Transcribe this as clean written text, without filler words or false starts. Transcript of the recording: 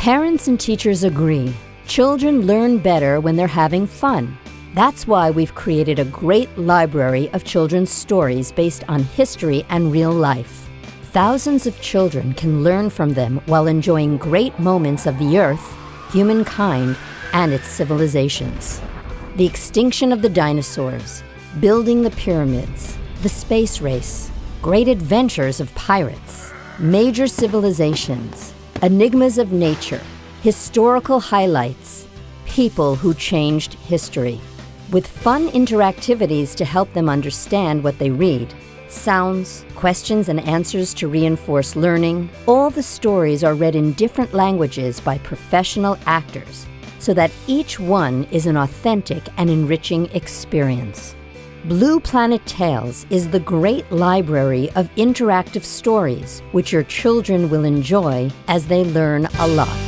Parents and teachers agree. Children learn better when they're having fun. That's why we've created a great library of children's stories based on history and real life. Thousands of children can learn from them while enjoying great moments of the Earth, humankind, and its civilizations. The extinction of the dinosaurs, building the pyramids, the space race, great adventures of pirates, major civilizations, enigmas of nature, historical highlights, people who changed history. With fun interactivities to help them understand what they read, sounds, questions and answers to reinforce learning, all the stories are read in different languages by professional actors, so that each one is an authentic and enriching experience. Blue Planet Tales is the great library of interactive stories which your children will enjoy as they learn a lot.